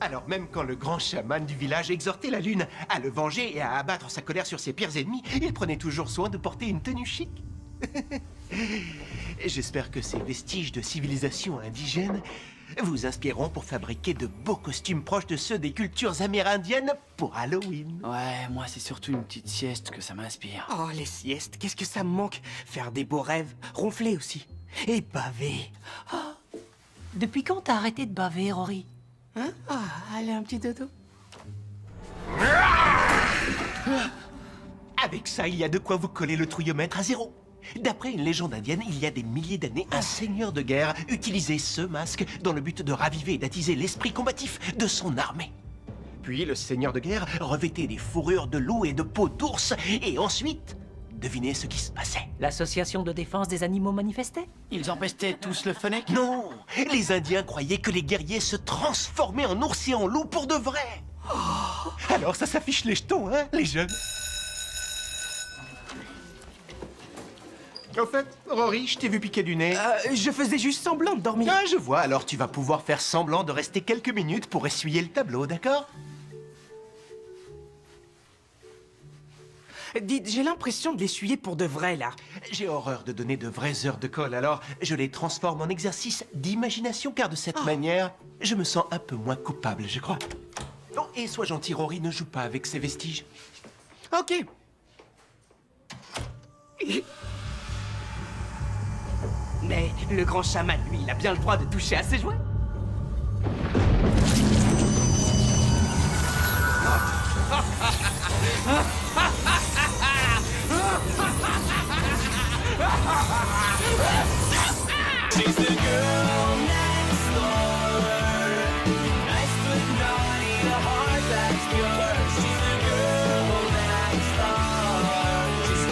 Alors même quand le grand chaman du village exhortait la lune à le venger et à abattre sa colère sur ses pires ennemis, il prenait toujours soin de porter une tenue chic. J'espère que ces vestiges de civilisation indigène vous inspireront pour fabriquer de beaux costumes proches de ceux des cultures amérindiennes pour Halloween. Ouais, moi c'est surtout une petite sieste que ça m'inspire. Oh, les siestes, qu'est-ce que ça me manque. Faire des beaux rêves, ronfler aussi. Et baver. Depuis quand t'as arrêté de baver, Rory? Hein? Ah, allez, un petit dodo. Avec ça, il y a de quoi vous coller le trouillomètre à 0. D'après une légende indienne, il y a des milliers d'années, un seigneur de guerre utilisait ce masque dans le but de raviver et d'attiser l'esprit combatif de son armée. Puis le seigneur de guerre revêtait des fourrures de loup et de peau d'ours, et ensuite, devinez ce qui se passait. L'association de défense des animaux manifestait? Ils empestaient tous le fennec? Non, les Indiens croyaient que les guerriers se transformaient en ours et en loup pour de vrai. Alors ça s'affiche les jetons, hein, les jeunes. Au fait, Rory, je t'ai vu piquer du nez. Je faisais juste semblant de dormir. Ah, je vois, alors tu vas pouvoir faire semblant de rester quelques minutes pour essuyer le tableau, d'accord? Dites, j'ai l'impression de l'essuyer pour de vrai, là. J'ai horreur de donner de vraies heures de colle, alors je les transforme en exercice d'imagination, car de cette manière, je me sens un peu moins coupable, je crois. Oh, et sois gentil, Rory, ne joue pas avec ces vestiges. Ok. Mais le grand chaman, lui, il a bien le droit de toucher à ses jouets. She's the girl next door. Nice but naughty, a heart that's pure. She's the girl next door. She's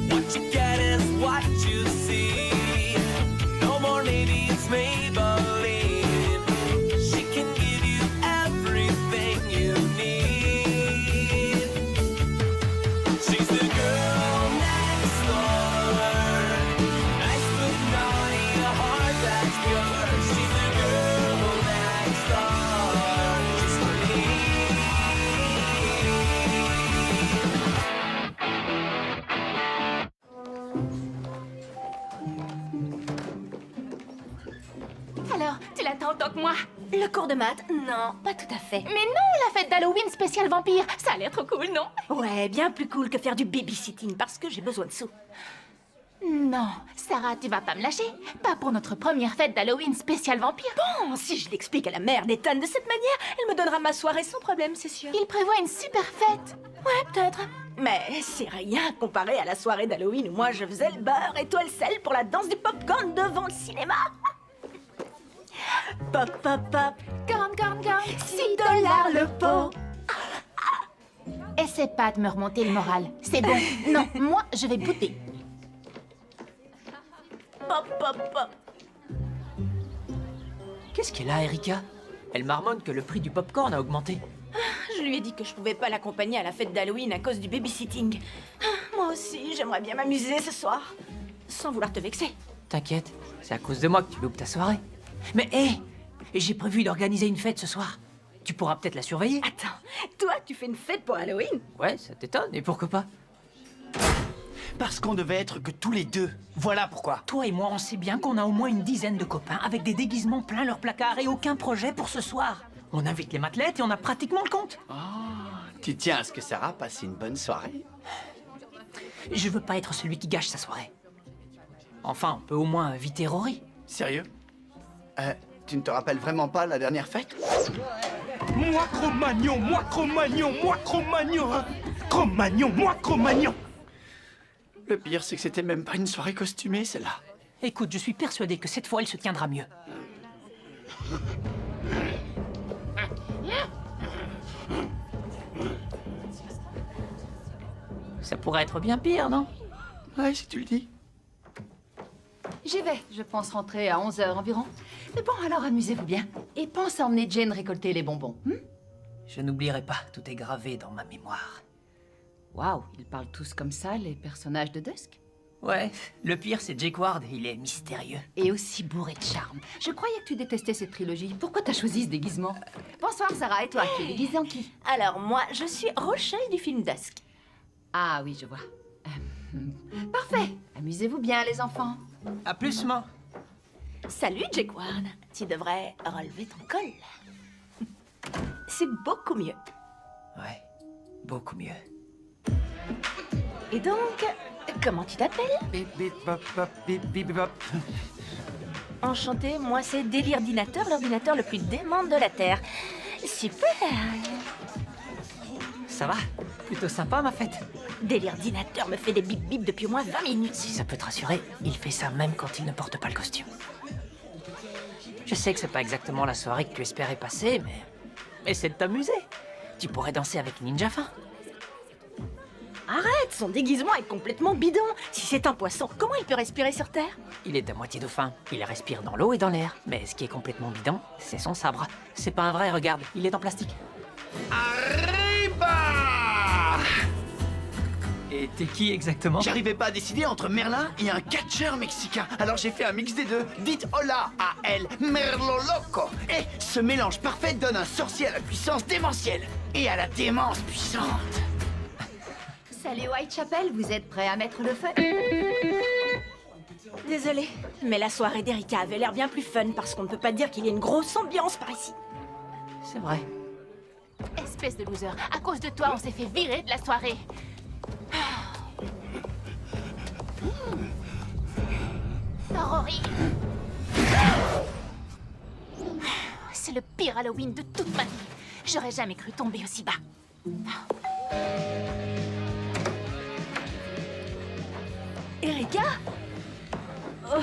what you get is what you see. No more maybe it's Maybelline. She can give you everything you need. She's the girl next door. Nice but naughty, a heart that's pure. She's the girl next door. She's for me. Alors, tu l'attends autant que moi? Le cours de maths? Non, pas tout à fait. Mais non, la fête d'Halloween spéciale vampire, ça a l'air trop cool, non? Ouais, bien plus cool que faire du babysitting parce que j'ai besoin de sous. Non, Sarah, tu vas pas me lâcher. Pas pour notre première fête d'Halloween spéciale vampire. Bon, si je l'explique à la mère d'Ethan de cette manière, elle me donnera ma soirée sans problème, c'est sûr. Il prévoit une super fête. Ouais, peut-être. Mais c'est rien comparé à la soirée d'Halloween où moi je faisais le beurre et toi le sel pour la danse du popcorn devant le cinéma. Pop, pop, pop, Corn, 6 $ le pot. Essaie pas de me remonter le moral. C'est bon. Non, moi, je vais goûter. Pop, pop, pop. Qu'est-ce qu'elle a, Erika? Elle marmonne que le prix du popcorn a augmenté. Je lui ai dit que je pouvais pas l'accompagner à la fête d'Halloween à cause du babysitting. Moi aussi, j'aimerais bien m'amuser ce soir. Sans vouloir te vexer. T'inquiète, c'est à cause de moi que tu loupes ta soirée. Mais hé, j'ai prévu d'organiser une fête ce soir. Tu pourras peut-être la surveiller. Attends, toi, tu fais une fête pour Halloween? Ouais, ça t'étonne, et pourquoi pas? Parce qu'on devait être que tous les deux. Voilà pourquoi. Toi et moi, on sait bien qu'on a au moins une dizaine de copains avec des déguisements plein leur placard et aucun projet pour ce soir. On invite les matelettes et on a pratiquement le compte. Tu tiens à ce que Sarah passe une bonne soirée? Je veux pas être celui qui gâche sa soirée. Enfin, on peut au moins inviter Rory. Sérieux? Tu ne te rappelles vraiment pas la dernière fête? Moi, Cro-Magnon, moi, Cro-Magnon, moi, Cro-Magnon, hein. Cro-Magnon, moi, Cro-Magnon. Le pire, c'est que c'était même pas une soirée costumée, celle-là. Écoute, je suis persuadé que cette fois, elle se tiendra mieux. Ça pourrait être bien pire, non? Ouais, si tu le dis. J'y vais, je pense rentrer à 11 h environ. Mais bon, alors amusez-vous bien. Et pense à emmener Jane récolter les bonbons. Je n'oublierai pas, tout est gravé dans ma mémoire. Waouh, ils parlent tous comme ça, les personnages de Dusk? Ouais, le pire, c'est Jake Ward. Il est mystérieux. Et aussi bourré de charme. Je croyais que tu détestais cette trilogie. Pourquoi t'as choisi ce déguisement? Bonsoir Sarah, et toi, tu es déguisée en qui? Alors moi, je suis Rochelle du film Dusk. Ah oui, je vois. Parfait. Amusez-vous bien, les enfants. À plus, maman. Salut Jake Ward. Tu devrais relever ton col. C'est beaucoup mieux. Ouais, beaucoup mieux. Et donc, comment tu t'appelles? Bip bip bop bop bip bip bop. Enchanté, moi c'est Délire-dinateur, l'ordinateur le plus dément de la Terre. Super. Ça va? Plutôt sympa, ma fête. Délire-dinateur me fait des bip bip depuis au moins 20 minutes. Si ça peut te rassurer, il fait ça même quand il ne porte pas le costume. Je sais que c'est pas exactement la soirée que tu espérais passer, mais c'est de t'amuser. Tu pourrais danser avec Ninja Fin. Arrête, son déguisement est complètement bidon. Si c'est un poisson, comment il peut respirer sur Terre? Il est à moitié dauphin. Il respire dans l'eau et dans l'air. Mais ce qui est complètement bidon, c'est son sabre. C'est pas un vrai, regarde, il est en plastique. Arriba! Et t'es qui exactement? J'arrivais pas à décider entre Merlin et un catcheur mexicain. Alors j'ai fait un mix des deux. Dites hola à El Merlo Loco. Et ce mélange parfait donne un sorcier à la puissance démentielle. Et à la démence puissante. Salut Whitechapel, vous êtes prêts à mettre le feu? Désolée, mais la soirée d'Erika avait l'air bien plus fun parce qu'on ne peut pas dire qu'il y a une grosse ambiance par ici. C'est vrai. Espèce de loser, à cause de toi, on s'est fait virer de la soirée. Rory. C'est le pire Halloween de toute ma vie. J'aurais jamais cru tomber aussi bas. Erika? Oh,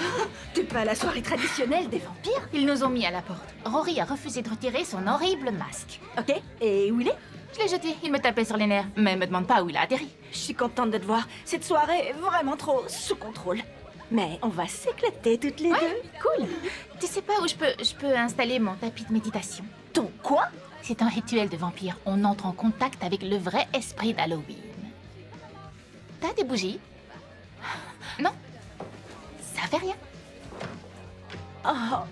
t'es pas à la soirée traditionnelle des vampires? Ils nous ont mis à la porte. Rory a refusé de retirer son horrible masque. Ok, et où il est? Je l'ai jeté, il me tapait sur les nerfs. Mais me demande pas où il a atterri. Je suis contente de te voir. Cette soirée est vraiment trop sous contrôle. Mais on va s'éclater toutes les deux. Ouais, cool. Tu sais pas où je peux installer mon tapis de méditation? Ton quoi? C'est un rituel de vampire. On entre en contact avec le vrai esprit d'Halloween. T'as des bougies? Non? Ça fait rien. Oh,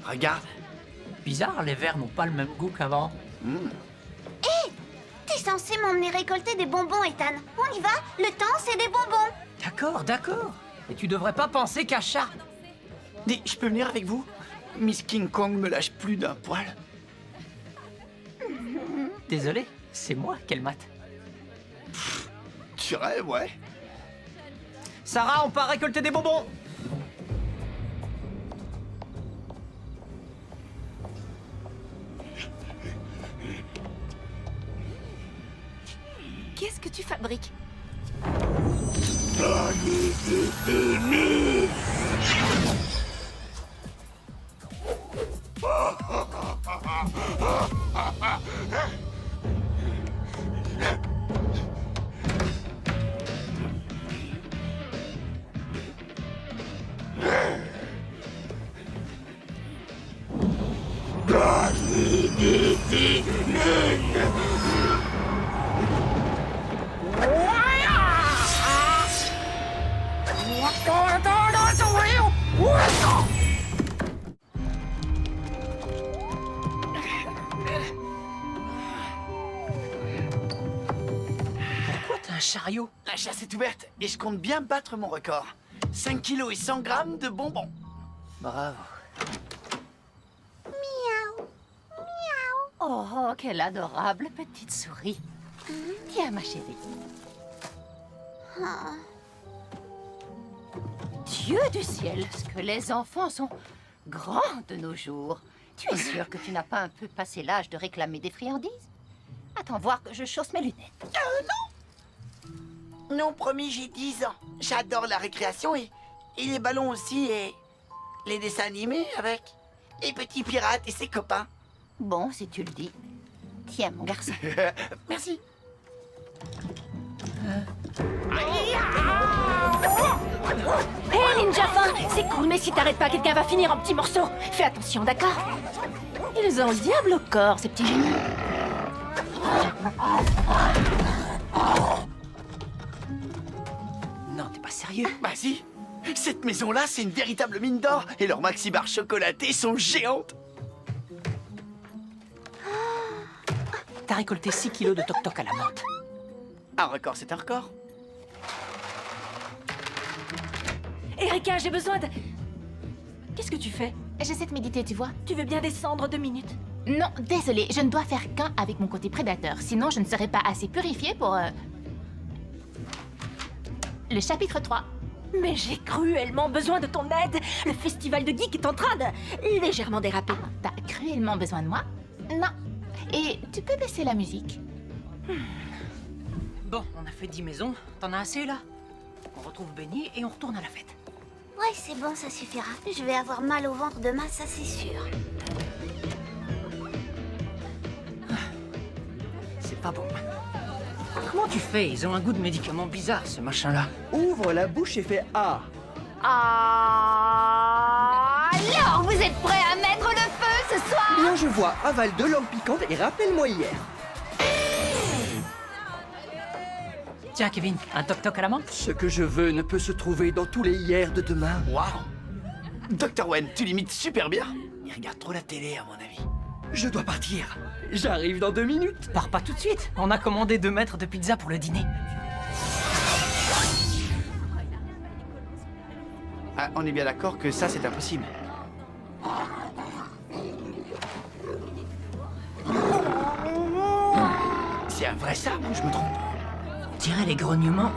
Regarde. Bizarre, les verres n'ont pas le même goût qu'avant. T'es censé m'emmener récolter des bonbons, Ethan. On y va? Le temps, c'est des bonbons. D'accord, d'accord. Et tu devrais pas penser qu'à ça. Dis, je peux venir avec vous? Miss King Kong me lâche plus d'un poil. Désolé, c'est moi qu'elle mate. Tu rêves, ouais. Sarah, on part récolter des bonbons. qu'est-ce que tu fabriques? Pourquoi t'as un chariot? La chasse est ouverte et je compte bien battre mon record. 5 kilos et 100 grammes de bonbons. Bravo. Oh, quelle adorable petite souris. Tiens, ma chérie. Dieu du ciel, ce que les enfants sont grands de nos jours. Tu es sûr que tu n'as pas un peu passé l'âge de réclamer des friandises? Attends voir que je chausse mes lunettes. Non, promis, j'ai 10 ans. J'adore la récréation et les ballons aussi et les dessins animés avec les petits pirates et ses copains. Bon, si tu le dis. Tiens, mon garçon. Merci. Hé, Ninja Fin, c'est cool, mais si t'arrêtes pas, quelqu'un va finir en petits morceaux. Fais attention, d'accord? Ils ont le diable au corps, ces petits génies. Non. sérieux? Bah si. Cette maison-là, c'est une véritable mine d'or. Et leurs maxi-bars chocolatées sont géantes. T'as récolté 6 kilos de toc-toc à la menthe. Un record, c'est un record. Erika, j'ai besoin de... Qu'est-ce que tu fais? J'essaie de méditer, tu vois. Tu veux bien descendre 2 minutes? Non, désolé, je ne dois faire qu'un avec mon côté prédateur, sinon je ne serais pas assez purifiée pour... Le chapitre 3. Mais j'ai cruellement besoin de ton aide. Le festival de geek est en train de légèrement déraper. T'as cruellement besoin de moi? Non. Et tu peux baisser la musique? Bon, on a fait 10 maisons. T'en as assez, là? On retrouve Benny et on retourne à la fête. Ouais, c'est bon, ça suffira. Je vais avoir mal au ventre demain, ça c'est sûr. C'est pas bon. Comment tu fais? Ils ont un goût de médicament bizarre, ce machin-là. Ouvre la bouche et fais A. Alors, vous êtes prêts à mettre le feu ce soir? Bien, je vois. Avale 2 lampes piquantes et rappelle-moi hier. Tiens, Kevin, un toc-toc à la menthe? Ce que je veux ne peut se trouver dans tous les hier de demain. Waouh. Dr. Wen, tu limites super bien. Il regarde trop la télé, à mon avis. Je dois partir. J'arrive dans 2 minutes. Pars pas tout de suite. On a commandé 2 mètres de pizza pour le dîner. Ah, on est bien d'accord que ça, c'est impossible. C'est un vrai sabre ou je me trompe? On dirait les grognements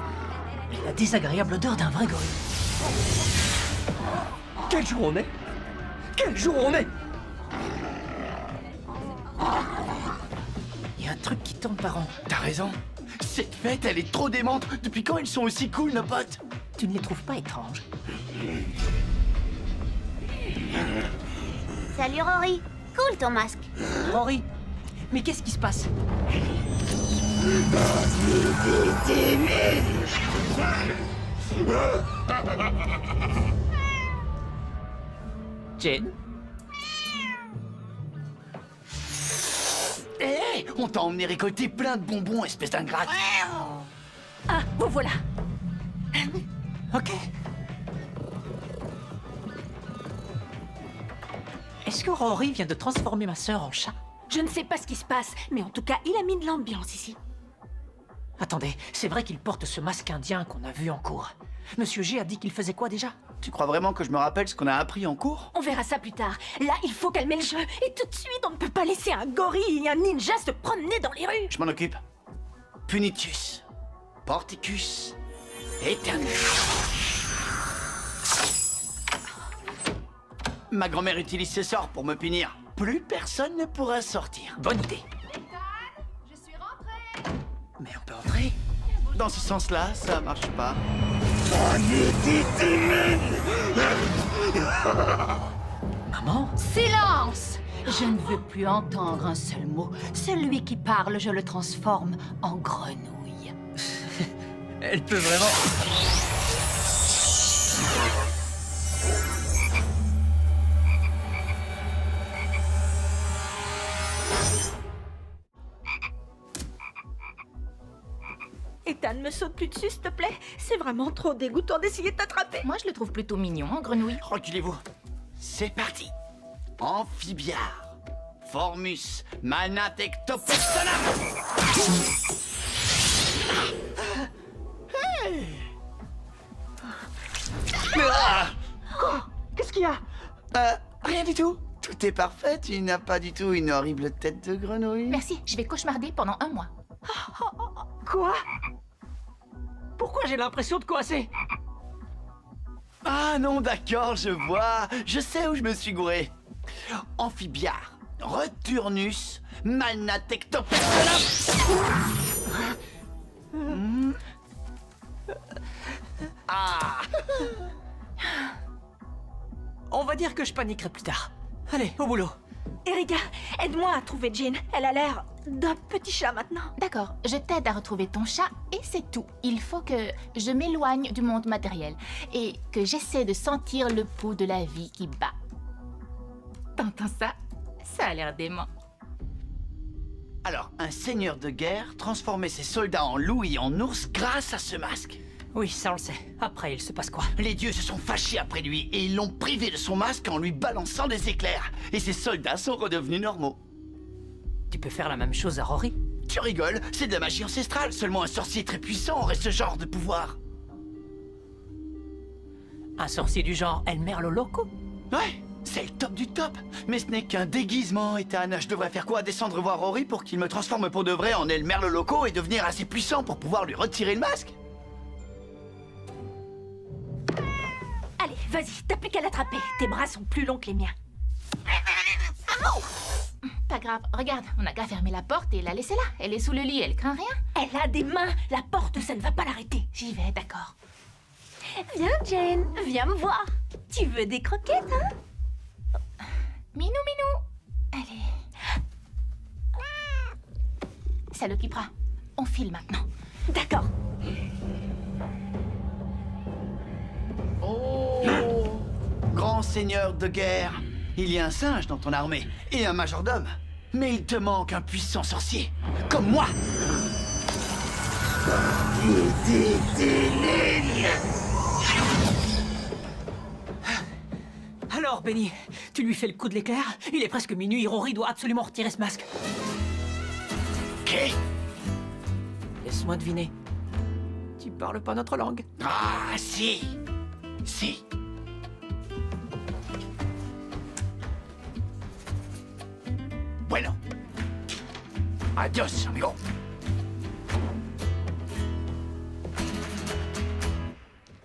et la désagréable odeur d'un vrai gorille. Quel jour on est? Quel jour on est? Il y a un truc qui tourne par an. T'as raison. Cette fête, elle est trop démente. Depuis quand ils sont aussi cool, nos potes? Tu ne les trouves pas étranges? Salut Rory. Cool ton masque. Rory, mais qu'est-ce qui se passe? Jane? Hé, on t'a emmené récolter plein de bonbons, espèce d'ingrate. Ah, vous voilà. Ok. Est-ce que Rory vient de transformer ma sœur en chat? Je ne sais pas ce qui se passe, mais en tout cas, il a mis de l'ambiance ici. Attendez, c'est vrai qu'il porte ce masque indien qu'on a vu en cours. Monsieur G a dit qu'il faisait quoi déjà? Tu crois vraiment que je me rappelle ce qu'on a appris en cours? On verra ça plus tard. Là, il faut calmer le jeu. Et tout de suite, on ne peut pas laisser un gorille et un ninja se promener dans les rues. Je m'en occupe. Punitus, Porticus, Eternus. Ma grand-mère utilise ce sort pour me punir. Plus personne ne pourra sortir. Bonne idée. Je suis rentrée. Mais on peut entrer? Dans ce sens-là, ça marche pas. Maman? Silence! Je ne veux plus entendre un seul mot. Celui qui parle, je le transforme en grenouille. Elle peut vraiment... Ethan, me saute plus dessus, s'il te plaît. C'est vraiment trop dégoûtant d'essayer de t'attraper. Moi, je le trouve plutôt mignon, en grenouille. Reculez-vous. C'est parti. Amphibiard, Formus, Manatectopersonam. Hey. Qu'est-ce qu'il y a? Rien du tout. Tout est parfait. Tu n'as pas du tout une horrible tête de grenouille. Merci, je vais cauchemarder pendant 1 mois. Quoi? Pourquoi j'ai l'impression de coincer? Ah non, d'accord, je vois. Je sais où je me suis gouré. Amphibiard, Returnus, Manatectopersonam. Ah. On va dire que je paniquerai plus tard. Allez, au boulot. Erika, aide-moi à trouver Jane. Elle a l'air d'un petit chat maintenant. D'accord, je t'aide à retrouver ton chat et c'est tout. Il faut que je m'éloigne du monde matériel et que j'essaie de sentir le pouls de la vie qui bat. T'entends ça? Ça a l'air dément. Alors, un seigneur de guerre transformait ses soldats en loups et en ours grâce à ce masque. Oui, ça on le sait. Après, il se passe quoi? Les dieux se sont fâchés après lui et ils l'ont privé de son masque en lui balançant des éclairs. Et ses soldats sont redevenus normaux. Tu peux faire la même chose à Rory? Tu rigoles, c'est de la magie ancestrale. Seulement un sorcier très puissant aurait ce genre de pouvoir. Un sorcier du genre El Merlo Loco? Ouais, c'est le top du top. Mais ce n'est qu'un déguisement, Ethan. Je devrais faire quoi? Descendre voir Rory pour qu'il me transforme pour de vrai en El Merlo Loco et devenir assez puissant pour pouvoir lui retirer le masque? Allez, vas-y, t'as plus qu'à l'attraper. Tes bras sont plus longs que les miens. Pas grave, regarde, on n'a qu'à fermer la porte et la laisser là. Elle est sous le lit, elle craint rien. Elle a des mains. La porte, ça ne va pas l'arrêter. J'y vais, d'accord. Viens, Jane, viens me voir. Tu veux des croquettes, hein? Minou, allez. Ça l'occupera. On file maintenant. D'accord. Oh, grand seigneur de guerre, il y a un singe dans ton armée et un majordome. Mais il te manque un puissant sorcier, comme moi. Alors, Benny, tu lui fais le coup de l'éclair? Il est presque minuit, Rory doit absolument retirer ce masque. Qu'est-ce? Laisse-moi deviner. Tu parles pas notre langue? Ah, si. Si. Bueno. Adios, amigo.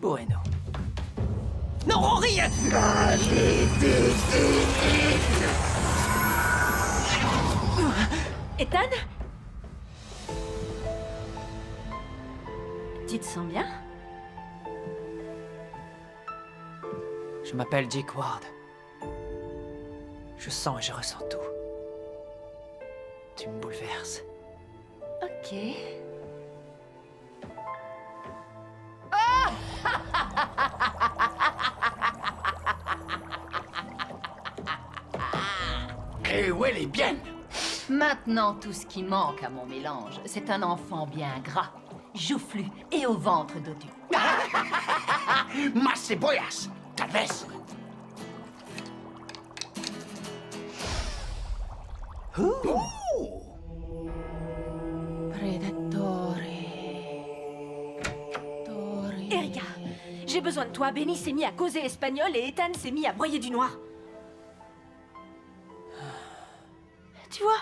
Bueno. Non, Rory! Ethan? Tu te sens bien? Je m'appelle Jake Ward. Je sens et je ressens tout. Tu me bouleverses. Ok. Et où elle est bien? Maintenant, tout ce qui manque à mon mélange, c'est un enfant bien gras, joufflu et au ventre dodu. Más cebollas, tal vez. Erika, j'ai besoin de toi. Benny s'est mis à causer espagnol et Ethan s'est mis à broyer du noir. Tu vois,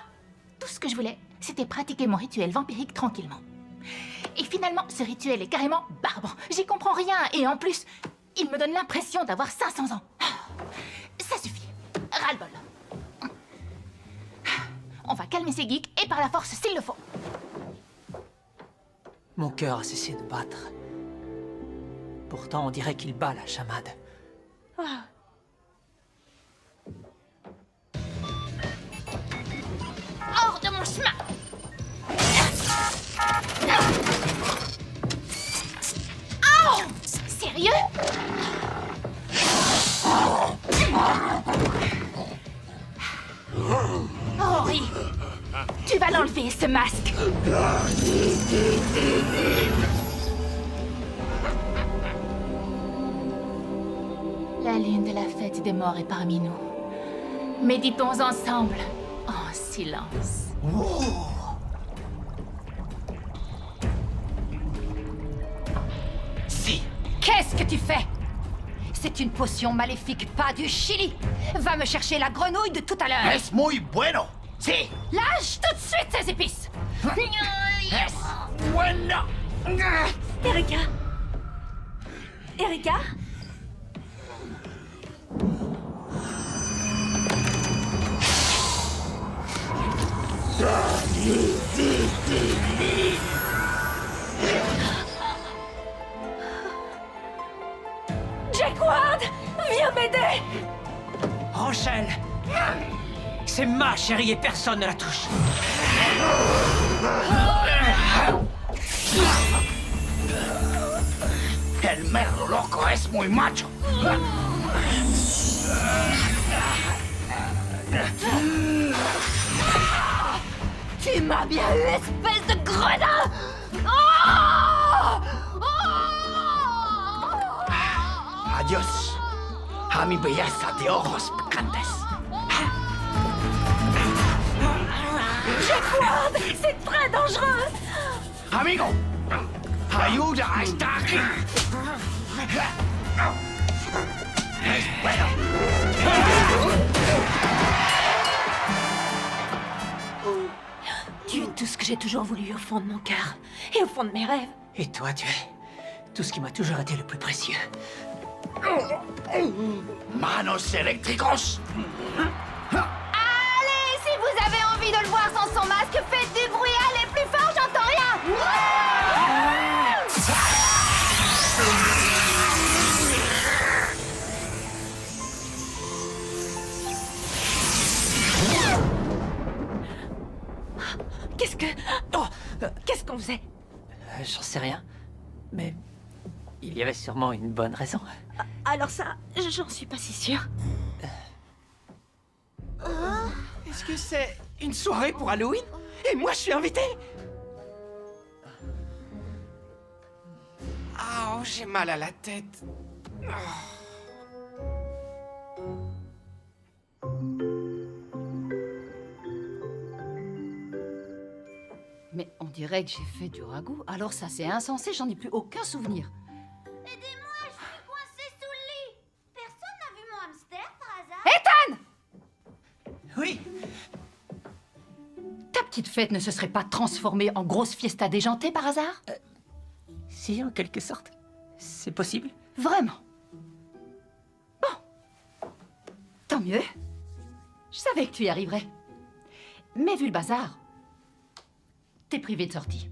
tout ce que je voulais, c'était pratiquer mon rituel vampirique tranquillement. Et finalement, ce rituel est carrément barbant. J'y comprends rien et en plus, il me donne l'impression d'avoir 500 ans. Ça suffit. Ras-le-bol. On va calmer ces geeks et par la force s'il le faut. Mon cœur a cessé de battre. Pourtant, on dirait qu'il bat la chamade. Hors de mon chemin! Oh! Sérieux? Rory, tu vas l'enlever, ce masque! La lune de la fête des morts est parmi nous. Méditons ensemble, en silence. Si. Qu'est-ce que tu fais? C'est une potion maléfique, pas du Chili. Va me chercher la grenouille de tout à l'heure. Es muy bueno. Si. Lâche tout de suite ces épices. Es bueno. Erika? Erika? Jake Ward, viens m'aider! Rochelle! C'est ma chérie et personne ne la touche. El merlo loco es muy macho. Tu m'as bien eu, espèce de gredin! Oh! Oh! A mi belleza de ojos picantes. Jaquad, c'est très dangereux. Amigo, ayuda a estar aquí. Tu es tout ce que j'ai toujours voulu au fond de mon cœur et au fond de mes rêves. Et toi, tu es tout ce qui m'a toujours été le plus précieux. Manos eléctricos. Allez, si vous avez envie de le voir sans son masque, faites du bruit, allez plus fort, j'entends rien. Qu'est-ce que... Oh, qu'est-ce qu'on faisait? J'en sais rien. Mais il y avait sûrement une bonne raison. Alors ça, j'en suis pas si sûre. Est-ce que c'est une soirée pour Halloween? Et moi, je suis invité? Ah, oh, j'ai mal à la tête. Mais on dirait que j'ai fait du ragoût. Alors ça, c'est insensé, j'en ai plus aucun souvenir. Aidez-moi, je suis coincée sous le lit. Personne n'a vu mon hamster par hasard? Ethan! Oui. Ta petite fête ne se serait pas transformée en grosse fiesta déjantée par hasard? Si, en quelque sorte. C'est possible. Vraiment? Bon. Tant mieux. Je savais que tu y arriverais. Mais vu le bazar, t'es privé de sortie.